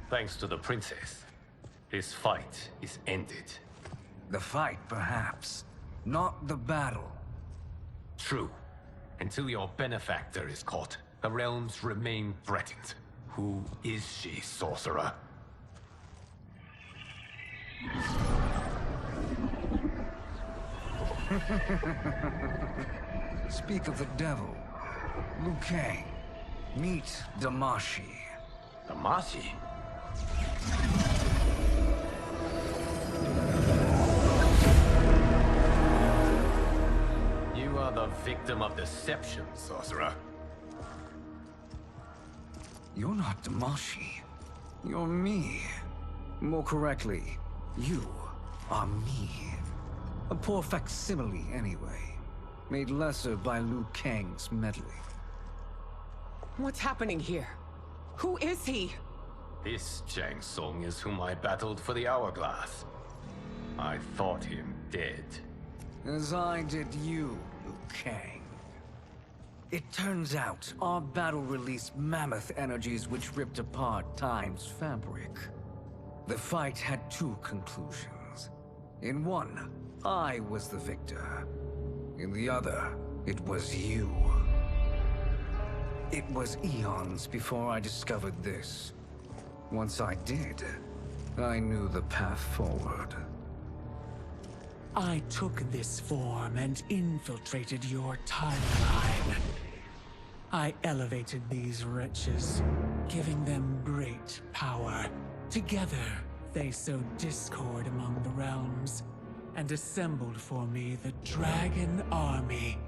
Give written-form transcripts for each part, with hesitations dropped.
Thanks to the princess, this fight is ended. The fight, perhaps. Not the battle. True. Until your benefactor is caught, the realms remain threatened. Who is she, sorcerer? Speak of the devil. Liu Kang. Meet Damashi. Damashi? You are the victim of deception, sorcerer. You're not Damashi. You're me. More correctly, you are me. A poor facsimile, anyway. Made lesser by Liu Kang's meddling. What's happening here? Who is he? This Shang Tsung is whom I battled for the Hourglass. I thought him dead. As I did you, Liu Kang. It turns out our battle released mammoth energies which ripped apart time's fabric. The fight had two conclusions. In one, I was the victor. In the other, it was you. It was eons before I discovered this. Once I did, I knew the path forward. I took this form and infiltrated your timeline. I elevated these wretches, giving them great power. Together, they sowed discord among the realms, and assembled for me the Dragon Army.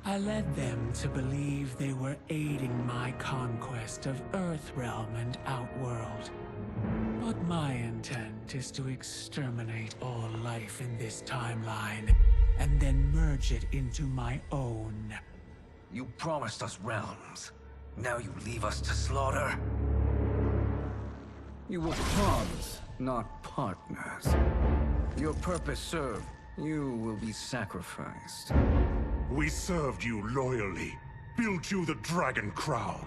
I led them to believe they were aiding my conquest of Earthrealm and Outworld. But my intent is to exterminate all life in this timeline, and then merge it into my own. You promised us realms. Now you leave us to slaughter? You were pawns, not partners. Your purpose served. You will be sacrificed. We served you loyally, built you the Dragon Crown.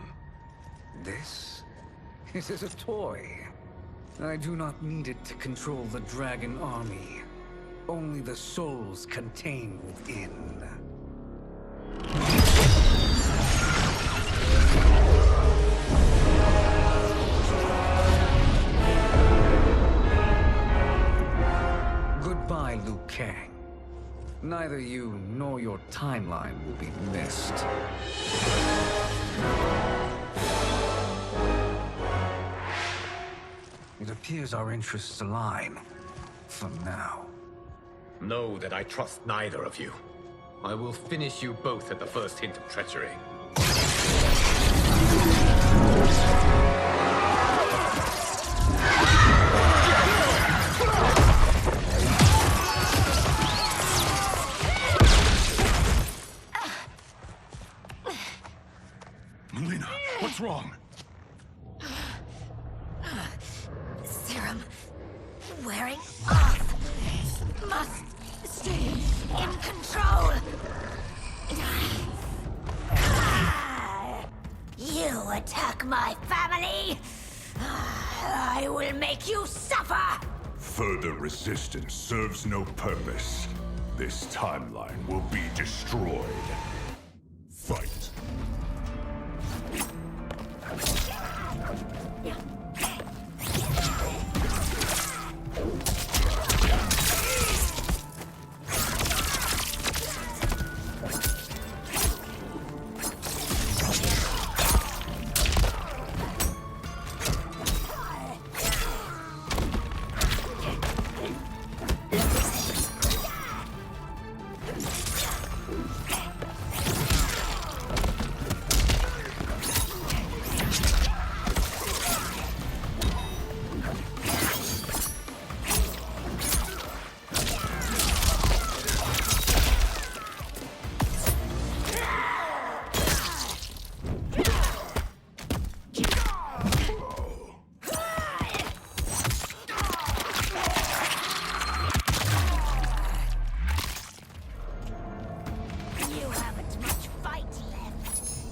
This? It is a toy. I do not need it to control the Dragon Army. Only the souls contained within. Goodbye, Liu Kang. Neither you nor your timeline will be missed. It appears our interests align. For now. Know that I trust neither of you. I will finish you both at the first hint of treachery. Melina, what's wrong? Serum wearing off. Must stay in control. You attack my family. I will make you suffer. Further resistance serves no purpose. This timeline will be destroyed. Fight.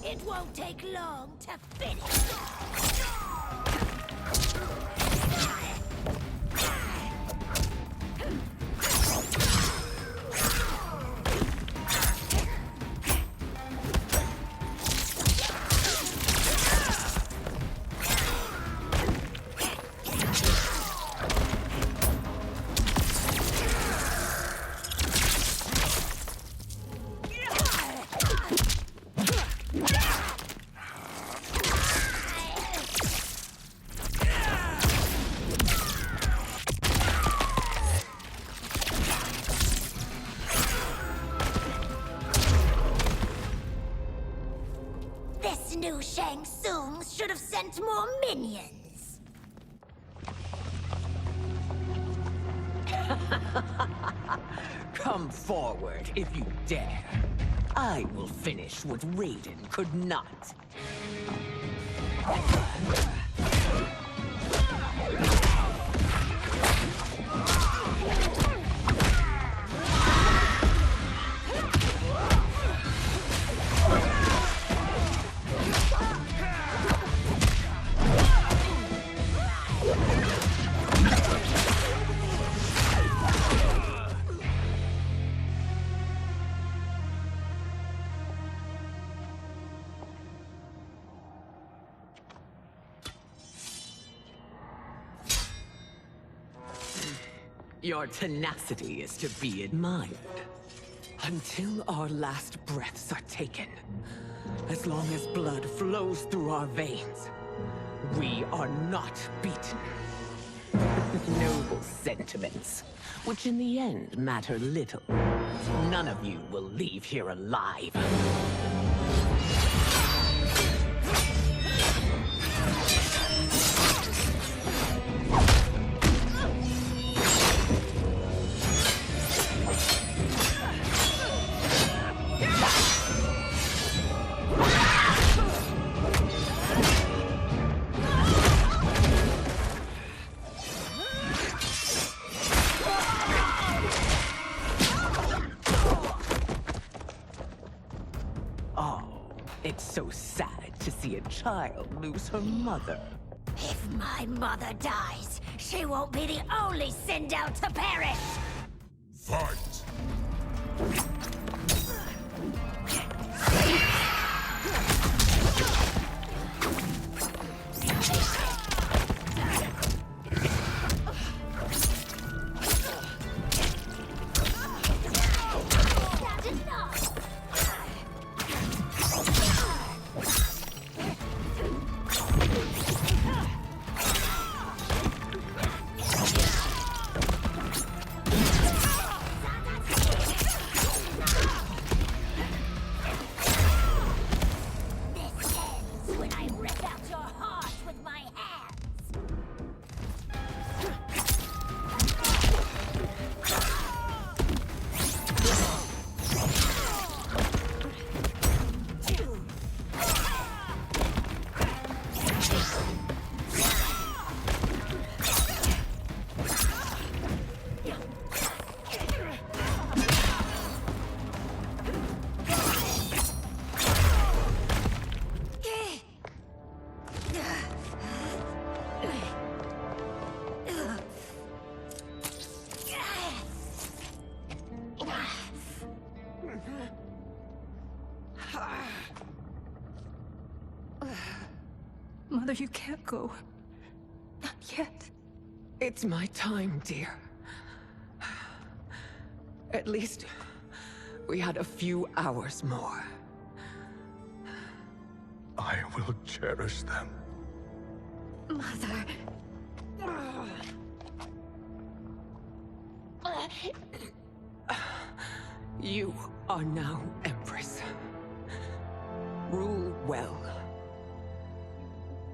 It won't take long to finish. This new Shang Tsung should have sent more minions. Come forward if you dare. I will finish what Raiden could not. Your tenacity is to be admired. Until our last breaths are taken, as long as blood flows through our veins, we are not beaten. Noble sentiments, which in the end matter little. None of you will leave here alive. It's so sad to see a child lose her mother. If my mother dies, she won't be the only sinned out to perish! Fight! Mother, you can't go. Not yet. It's my time, dear. At least we had a few hours more. I will cherish them. Mother. You are now Empress. Rule well.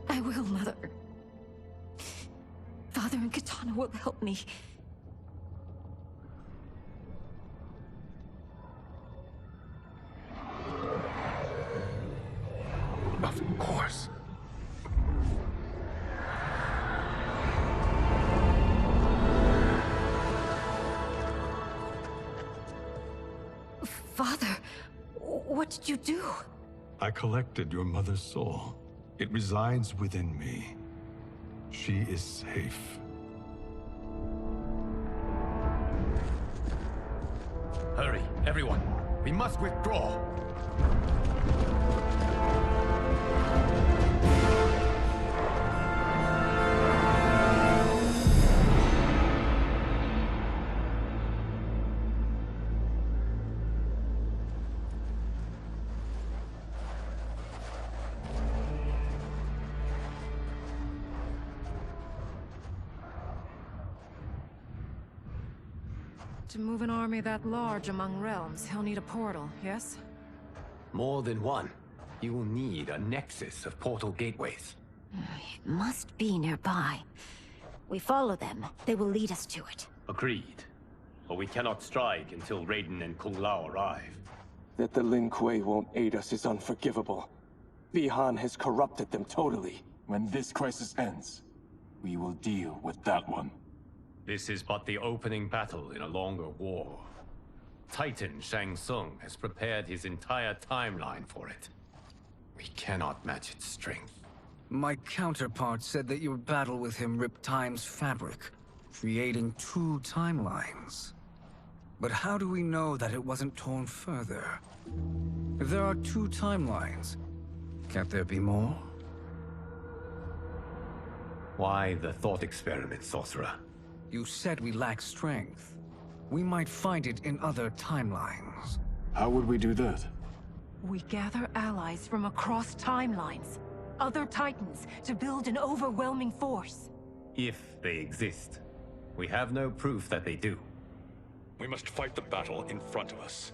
I will, Mother. Father and Katana will help me. Of course. Father, what did you do? I collected your mother's soul. It resides within me. She is safe. Hurry, everyone. We must withdraw. To move an army that large among realms, he'll need a portal, yes? More than one. You will need a nexus of portal gateways. It must be nearby. We follow them. They will lead us to it. Agreed. But we cannot strike until Raiden and Kung Lao arrive. That the Lin Kuei won't aid us is unforgivable. Bihan has corrupted them totally. When this crisis ends, we will deal with that one. This is but the opening battle in a longer war. Titan Shang Tsung has prepared his entire timeline for it. We cannot match its strength. My counterpart said that your battle with him ripped time's fabric, creating two timelines. But how do we know that it wasn't torn further? If there are two timelines, can't there be more? Why the thought experiment, Sorcerer? You said we lack strength. We might find it in other timelines. How would we do that? We gather allies from across timelines, other titans, to build an overwhelming force. If they exist. We have no proof that they do. We must fight the battle in front of us.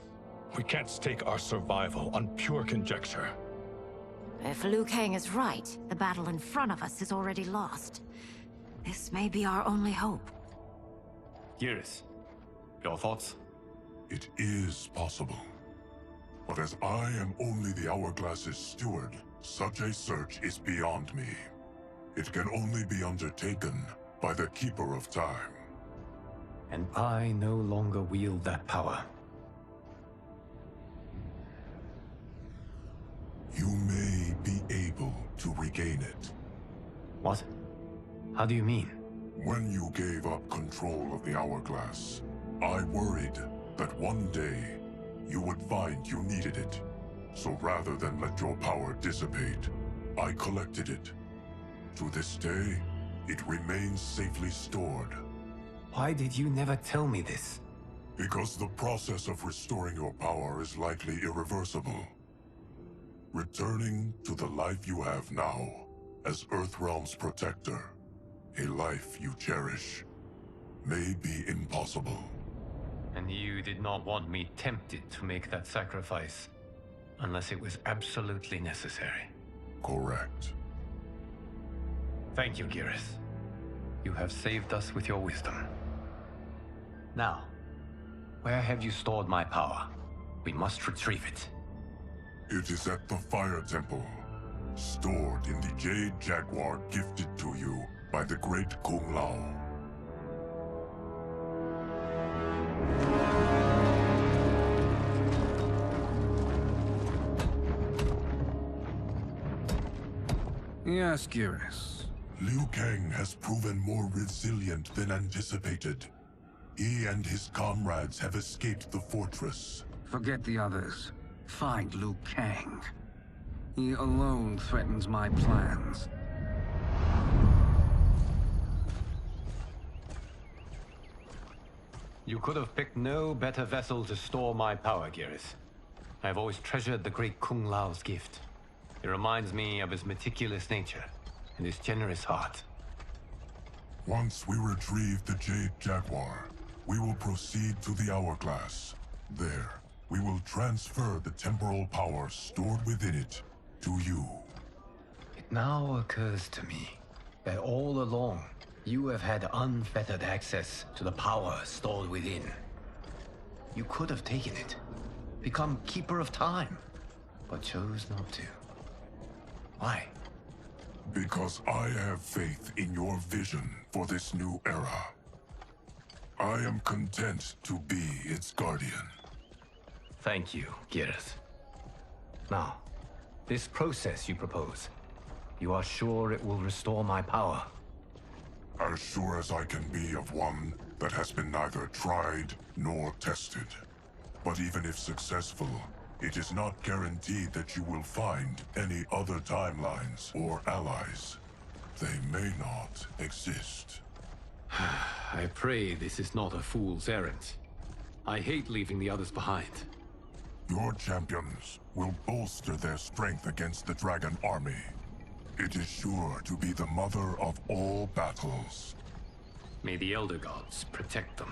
We can't stake our survival on pure conjecture. If Liu Kang is right, the battle in front of us is already lost. This may be our only hope. Geras, your thoughts? It is possible. But as I am only the Hourglass's steward, such a search is beyond me. It can only be undertaken by the Keeper of Time. And I no longer wield that power. You may be able to regain it. What? How do you mean? When you gave up control of the Hourglass, I worried that one day you would find you needed it. So rather than let your power dissipate, I collected it. To this day, it remains safely stored. Why did you never tell me this? Because the process of restoring your power is likely irreversible. Returning to the life you have now, as Earthrealm's protector, a life you cherish, may be impossible. And you did not want me tempted to make that sacrifice, unless it was absolutely necessary. Correct. Thank you, Geras. You have saved us with your wisdom. Now, where have you stored my power? We must retrieve it. It is at the Fire Temple, stored in the Jade Jaguar gifted to you by the great Kung Lao. Yes, Geras. Liu Kang has proven more resilient than anticipated. He and his comrades have escaped the fortress. Forget the others. Find Liu Kang. He alone threatens my plans. You could have picked no better vessel to store my power, Geras. I have always treasured the great Kung Lao's gift. It reminds me of his meticulous nature and his generous heart. Once we retrieve the Jade Jaguar, we will proceed to the Hourglass. There, we will transfer the temporal power stored within it to you. It now occurs to me that all along, you have had unfettered access to the power stored within. You could have taken it, become Keeper of Time, but chose not to. Why? Because I have faith in your vision for this new era. I am content to be its guardian. Thank you, Geras. Now, this process you propose, you are sure it will restore my power? As sure as I can be of one that has been neither tried nor tested. But even if successful, it is not guaranteed that you will find any other timelines or allies. They may not exist. I pray this is not a fool's errand. I hate leaving the others behind. Your champions will bolster their strength against the Dragon Army. It is sure to be the mother of all battles. May the Elder Gods protect them.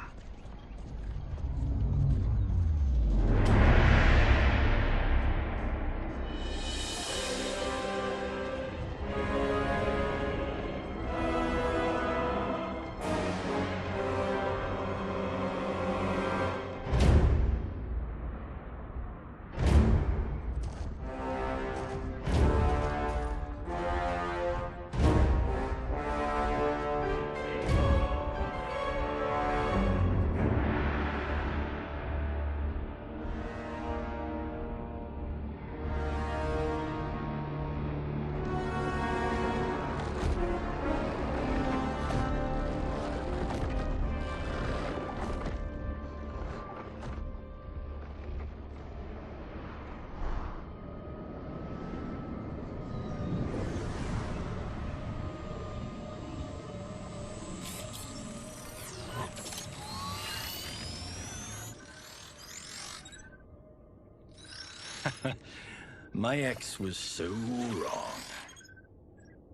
My ex was so wrong.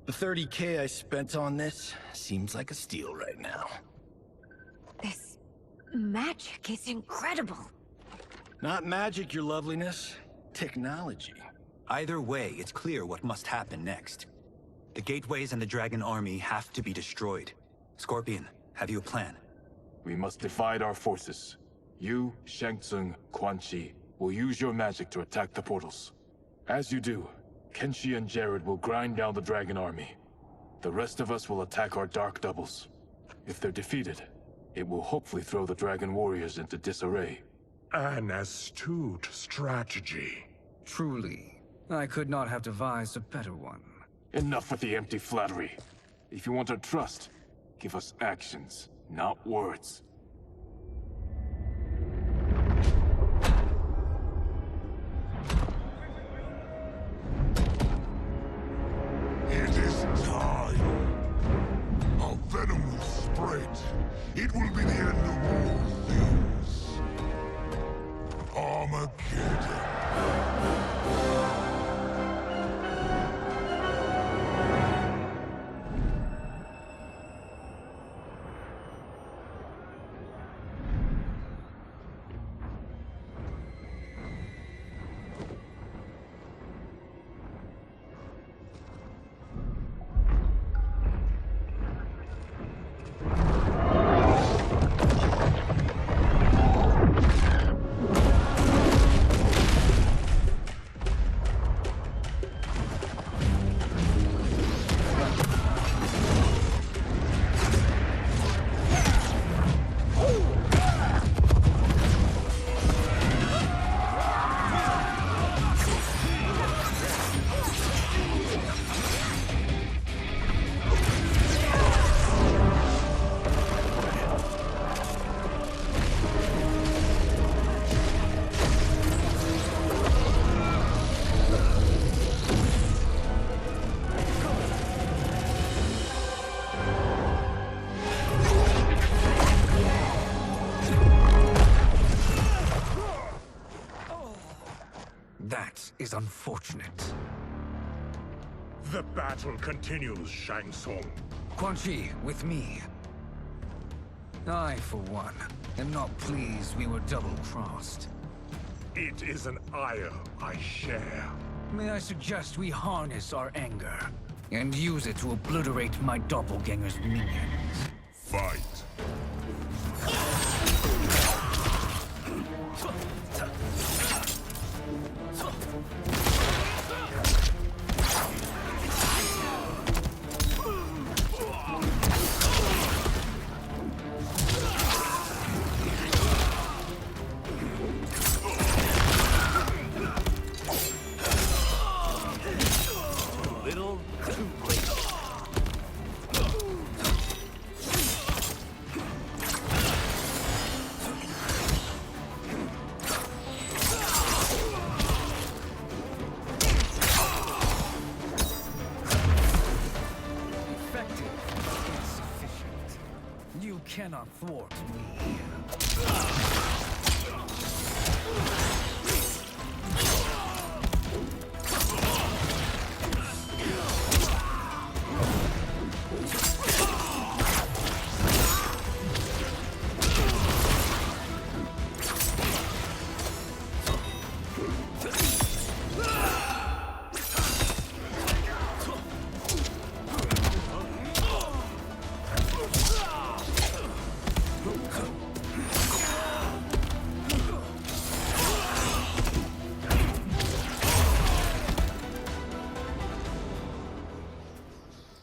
The 30K I spent on this seems like a steal right now. This magic is incredible. Not magic, your loveliness. Technology. Either way, it's clear what must happen next. The gateways and the Dragon Army have to be destroyed. Scorpion, have you a plan? We must divide our forces. You, Shang Tsung, Quan Chi, will use your magic to attack the portals. As you do, Kenshi and Jared will grind down the Dragon Army. The rest of us will attack our Dark Doubles. If they're defeated, it will hopefully throw the Dragon Warriors into disarray. An astute strategy. Truly, I could not have devised a better one. Enough with the empty flattery. If you want our trust, give us actions, not words. It is time. Our venom will spread. It will be the end of all things. Armageddon. That is unfortunate. The battle continues, Shang Tsung. Quan Chi, with me. I, for one, am not pleased we were double-crossed. It is an ire I share. May I suggest we harness our anger and use it to obliterate my doppelganger's minions? Fight. thwart me.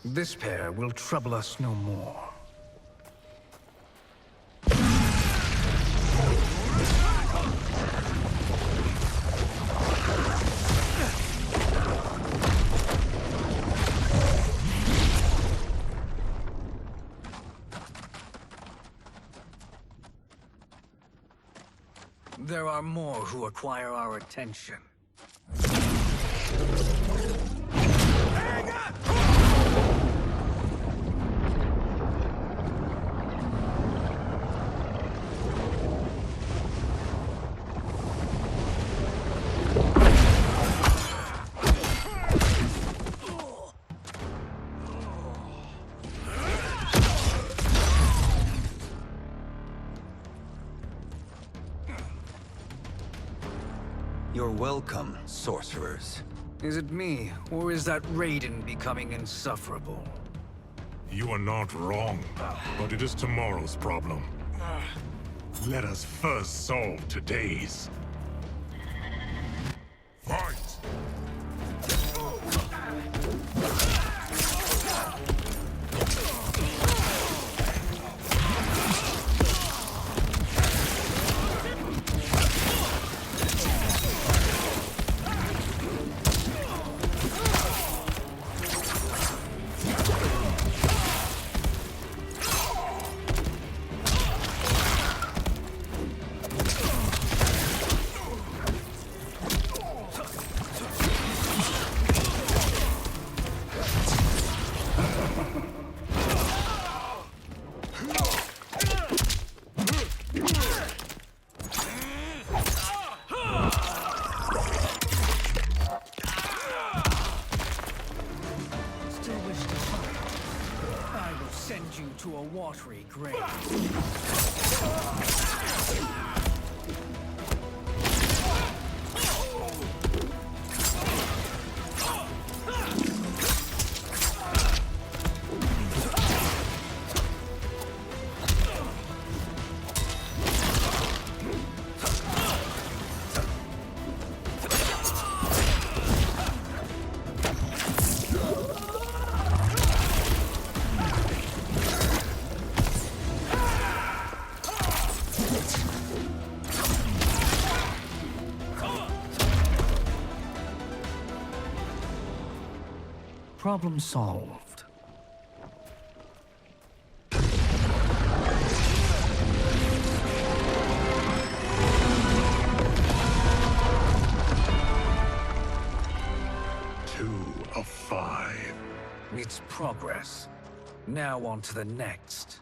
This pair will trouble us no more. There are more who acquire our attention. You're welcome, sorcerers. Is it me, or is that Raiden becoming insufferable? You are not wrong, but it is tomorrow's problem. Let us first solve today's. Fight! To a watery grave. Problem solved. Two of 5. It's progress. Now on to the next.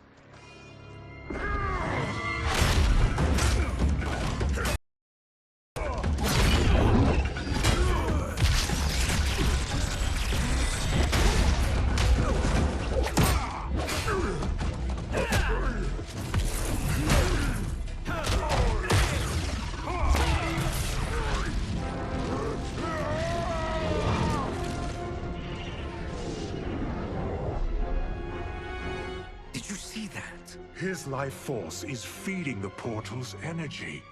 His life force is feeding the portal's energy.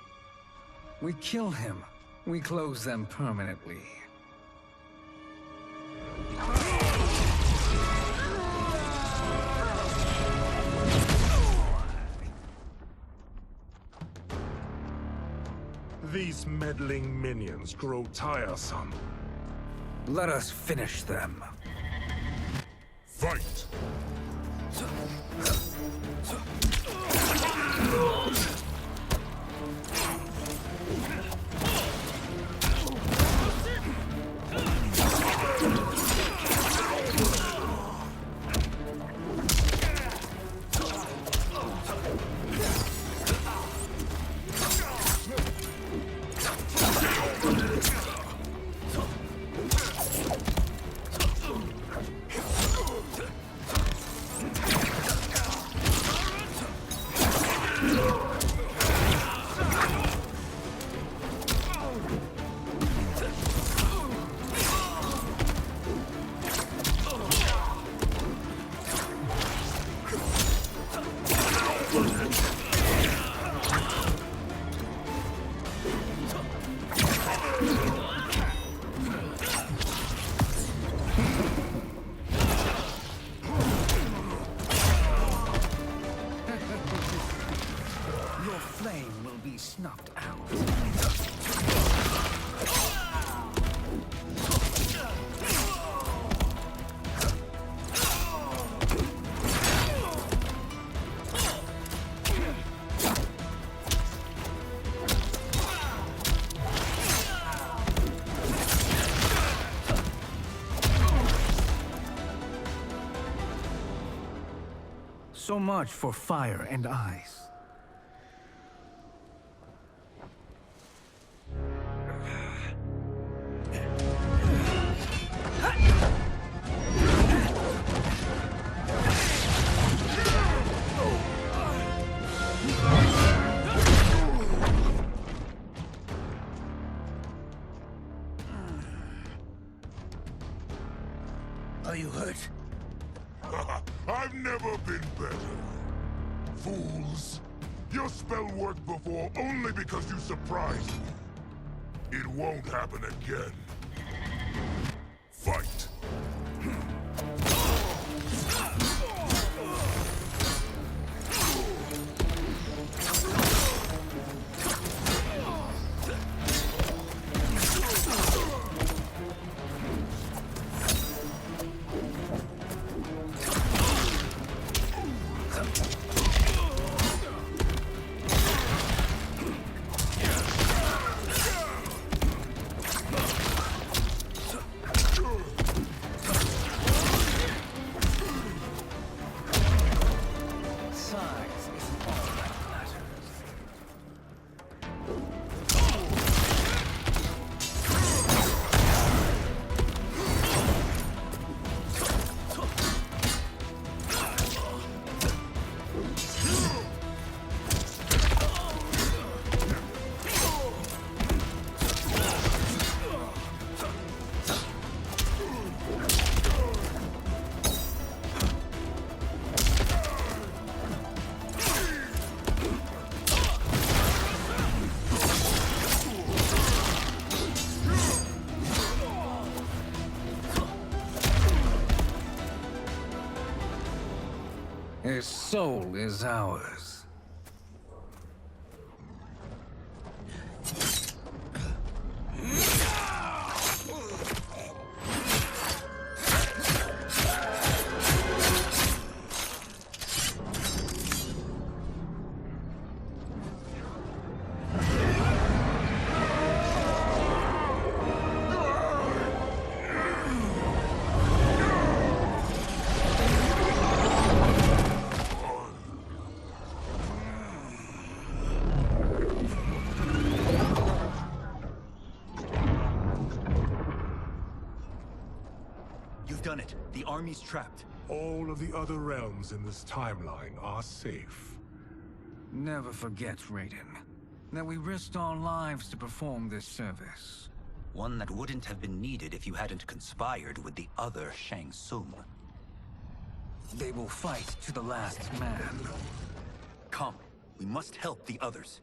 We kill him. We close them permanently. These meddling minions grow tiresome. Let us finish them. Fight! So much for fire and ice. Are you hurt? I've never been better. Fools! Your spell worked before only because you surprised me. It won't happen again. Fight! His soul is ours. You've done it. The army's trapped. All of the other realms in this timeline are safe. Never forget, Raiden, that we risked our lives to perform this service. One that wouldn't have been needed if you hadn't conspired with the other Shang Tsung. They will fight to the last man. Come, we must help the others.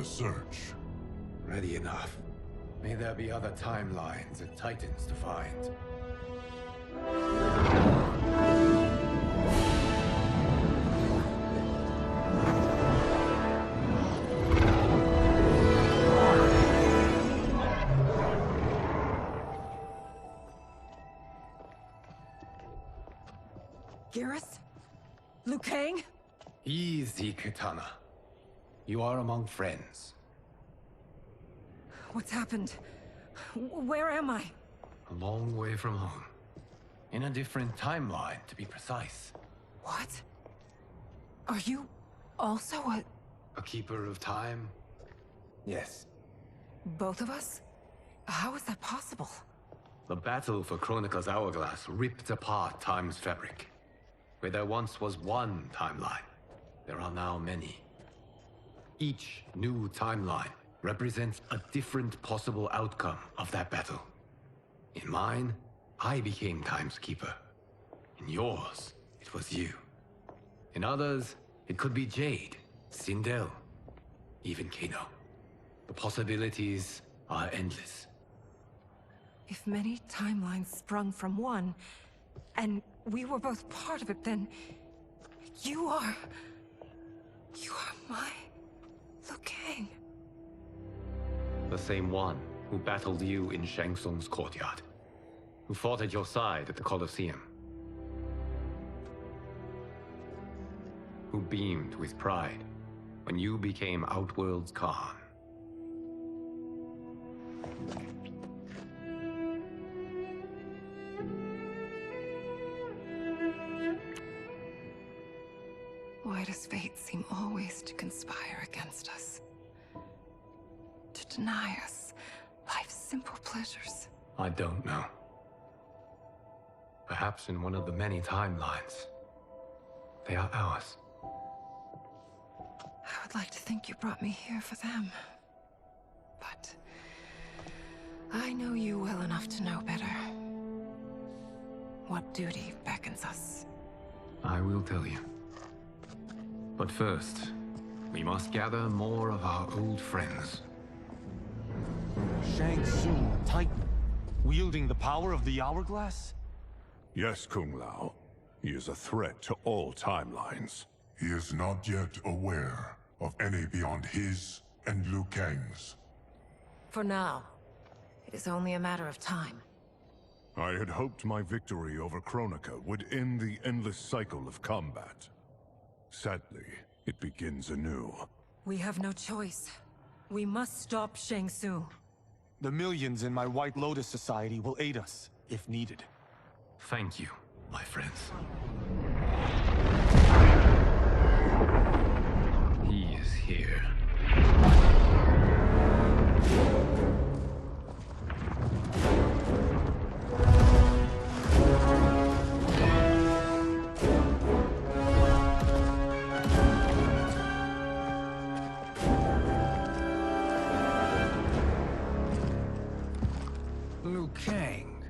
Search. Ready enough. May there be other timelines and titans to find. Garrus? Liu Kang? Easy, Kitana. You are among friends. What's happened? Where am I? A long way from home. In a different timeline, to be precise. What? Are you also a keeper of time? Yes. Both of us? How is that possible? The battle for Chronica's hourglass ripped apart time's fabric. Where there once was one timeline, there are now many. Each new timeline represents a different possible outcome of that battle. In mine, I became Time's Keeper. In yours, it was you. In others, it could be Jade, Sindel, even Kano. The possibilities are endless. If many timelines sprung from one, and we were both part of it, then you are my Liu Kang. The same one who battled you in Shang Tsung's courtyard. Who fought at your side at the Colosseum. Who beamed with pride when you became Outworld's Khan. Why does fate seem always to conspire against us? To deny us life's simple pleasures? I don't know. Perhaps in one of the many timelines, they are ours. I would like to think you brought me here for them. But I know you well enough to know better. What duty beckons us? I will tell you. But first, we must gather more of our old friends. Shang Tsung, Titan, wielding the power of the Hourglass? Yes, Kung Lao. He is a threat to all timelines. He is not yet aware of any beyond his and Liu Kang's. For now, it is only a matter of time. I had hoped my victory over Kronika would end the endless cycle of combat. Sadly, it begins anew. We have no choice. We must stop Shang Tsung. The millions in my White Lotus Society will aid us, if needed. Thank you, my friends. He is here. Liu Kang,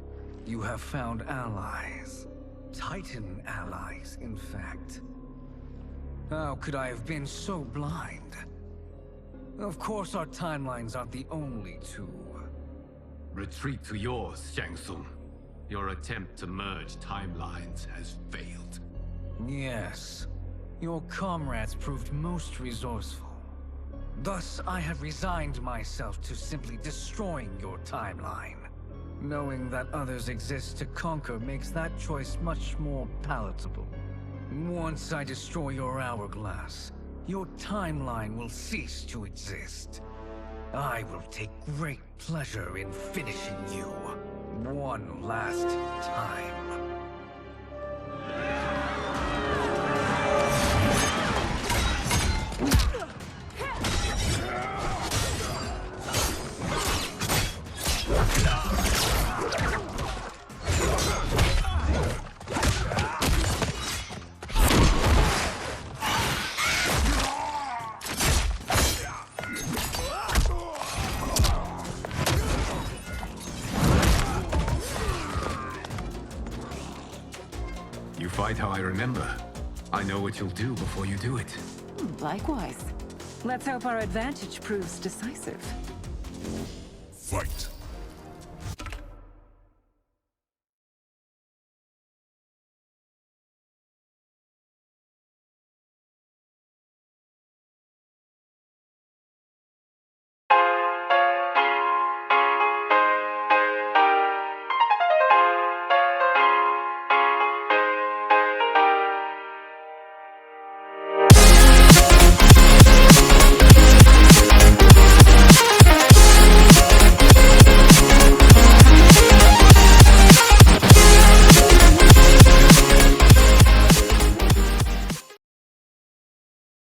you have found allies. Titan allies, in fact. How could I have been so blind? Of course our timelines aren't the only two. Retreat to yours, Shang Tsung. Your attempt to merge timelines has failed. Yes. Your comrades proved most resourceful. Thus, I have resigned myself to simply destroying your timeline. Knowing that others exist to conquer makes that choice much more palatable. Once I destroy your hourglass, your timeline will cease to exist. I will take great pleasure in finishing you one last time. You fight how I remember. I know what you'll do before you do it. Likewise. Let's hope our advantage proves decisive. Fight!